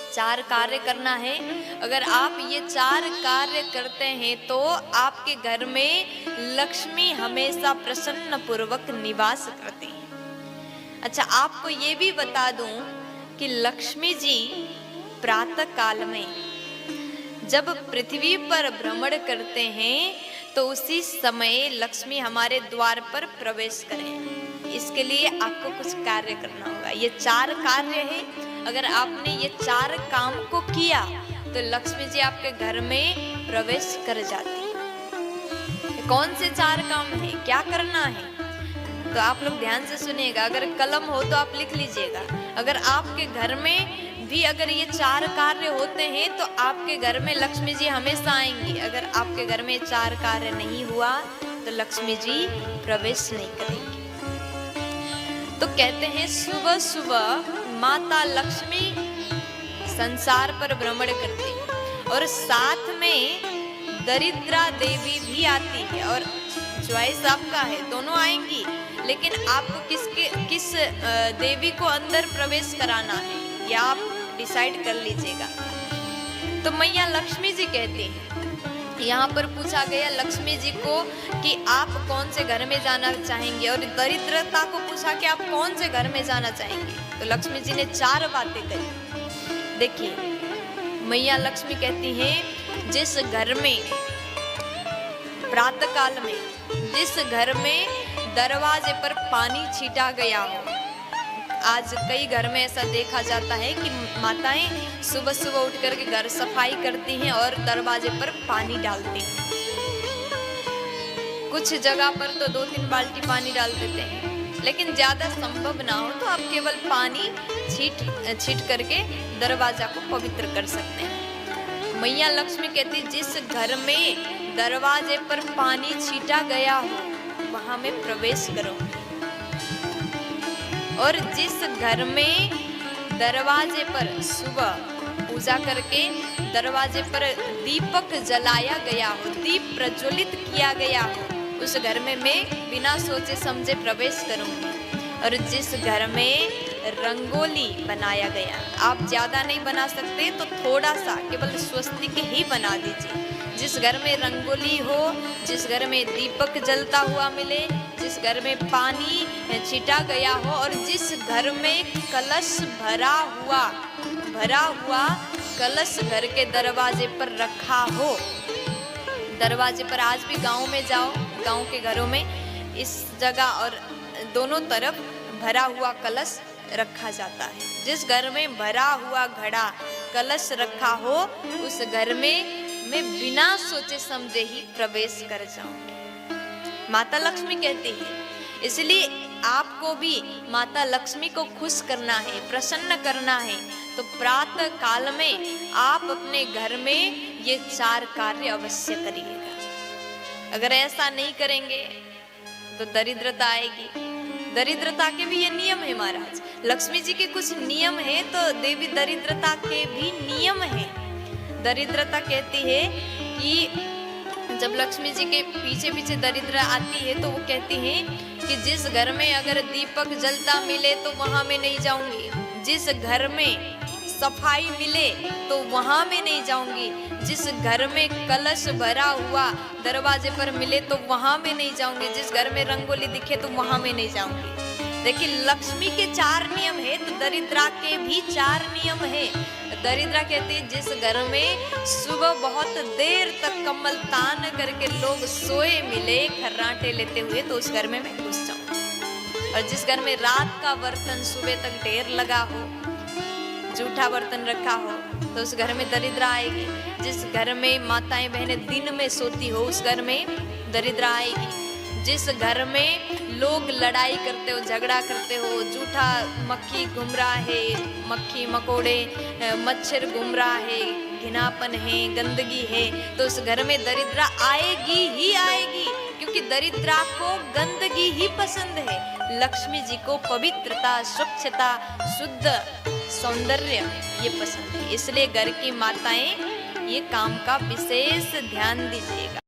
4 कार्य करना है। अगर आप ये 4 कार्य करते हैं तो आपके घर में लक्ष्मी हमेशा प्रसन्न पूर्वक निवास करती है। अच्छा, आपको ये भी बता दूं कि लक्ष्मी जी प्रातः काल में जब पृथ्वी पर भ्रमण करते हैं तो उसी समय लक्ष्मी हमारे द्वार पर प्रवेश करें। इसके लिए आपको कुछ कार्य करना होगा। ये 4 कार्य है। अगर आपने ये 4 काम को किया तो लक्ष्मी जी आपके घर में प्रवेश कर जाती है। कौन से 4 काम है, क्या करना है, तो आप लोग ध्यान से सुनिएगा। अगर कलम हो तो आप लिख लीजिएगा। अगर आपके घर में भी अगर ये 4 कार्य होते हैं तो आपके घर में लक्ष्मी जी हमेशा आएंगी। अगर आपके घर में 4 कार्य नहीं हुआ तो लक्ष्मी जी प्रवेश नहीं करेंगी। तो कहते हैं सुबह सुबह माता लक्ष्मी संसार पर भ्रमण करती है और साथ में दरिद्रा देवी भी आती है। और चॉइस आपका है, दोनों आएंगी, लेकिन आपको किस देवी को अंदर प्रवेश कराना है या आप डिसाइड कर लीजिएगा। तो मैया लक्ष्मी जी कहती हैं, यहाँ पर पूछा गया लक्ष्मी जी को कि आप कौन से घर में जाना चाहेंगे, और दरिद्रता को पूछा कि आप कौन से घर में जाना चाहेंगे। तो लक्ष्मी जी ने 4 बातें कही। देखिए, मैया लक्ष्मी कहती हैं, जिस घर में प्रातः काल में जिस घर में दरवाजे पर पानी छीटा गया हो। आज कई घर में ऐसा देखा जाता है कि माताएं सुबह सुबह उठ करके घर सफाई करती हैं और दरवाजे पर पानी डालती हैं। कुछ जगह पर तो 2-3 बाल्टी पानी डाल देते हैं, लेकिन ज्यादा संभव ना हो तो आप केवल पानी छीट करके दरवाजा को पवित्र कर सकते हैं। मैया लक्ष्मी कहती, जिस घर में दरवाजे पर पानी छीटा गया हो वहां में प्रवेश करो। और जिस घर में दरवाजे पर सुबह पूजा करके दरवाजे पर दीपक जलाया गया हो, दीप प्रज्वलित किया गया हो, उस घर में मैं बिना सोचे समझे प्रवेश करूंगी। और जिस घर में रंगोली बनाया गया, आप ज्यादा नहीं बना सकते तो थोड़ा सा केवल स्वस्तिक ही बना दीजिए। जिस घर में रंगोली हो, जिस घर में दीपक जलता हुआ मिले, जिस घर में पानी छिटा गया हो, और जिस घर में कलश भरा हुआ कलश घर के दरवाजे पर रखा हो। दरवाजे पर आज भी गांव में जाओ, गांव के घरों में इस जगह और दोनों तरफ भरा हुआ कलश रखा जाता है। जिस घर में भरा हुआ घड़ा कलश रखा हो उस घर में मैं बिना सोचे समझे ही प्रवेश कर जाऊंगी, माता लक्ष्मी कहती है। इसलिए आपको भी माता लक्ष्मी को खुश करना है, प्रसन्न करना है, तो प्रातः काल में आप अपने घर में ये 4 कार्य अवश्य करिएगा। अगर ऐसा नहीं करेंगे तो दरिद्रता आएगी। दरिद्रता के भी ये नियम है महाराज। लक्ष्मी जी के कुछ नियम है तो देवी दरिद्रता के भी नियम है। दरिद्रता कहती है कि जब लक्ष्मी जी के पीछे पीछे दरिद्र आती है तो वो कहती है कि जिस घर में अगर दीपक जलता मिले तो वहां में नहीं जाऊंगी, जिस घर में सफाई मिले तो वहां में नहीं जाऊंगी, जिस घर में कलश भरा हुआ दरवाजे पर मिले तो वहां में नहीं जाऊंगी, जिस घर में रंगोली दिखे तो वहां में नहीं जाऊंगी। देखिए, लक्ष्मी के 4 नियम है तो दरिद्रा के भी 4 नियम है। दरिद्रा कहती है, जिस घर में सुबह बहुत देर तक कमल तान करके लोग सोए मिले खर्राटे लेते हुए तो उस घर में मैं घुस जाऊं। और जिस घर में रात का बर्तन सुबह तक ढेर लगा हो, जूठा बर्तन रखा हो, तो उस घर में दरिद्रा आएगी। जिस घर में माताएं बहनें दिन में सोती हो उस घर में दरिद्रा आएगी। जिस घर में लोग लड़ाई करते हो, झगड़ा करते हो, जूठा मक्खी घूम रहा है, मक्खी मकोड़े मच्छर घूम रहा है, घिनापन है, गंदगी है, तो उस घर में दरिद्रा आएगी ही आएगी, क्योंकि दरिद्रा को गंदगी ही पसंद है। लक्ष्मी जी को पवित्रता, स्वच्छता, शुद्ध सौंदर्य ये पसंद है। इसलिए घर की माताएं ये काम का विशेष ध्यान दीजिएगा।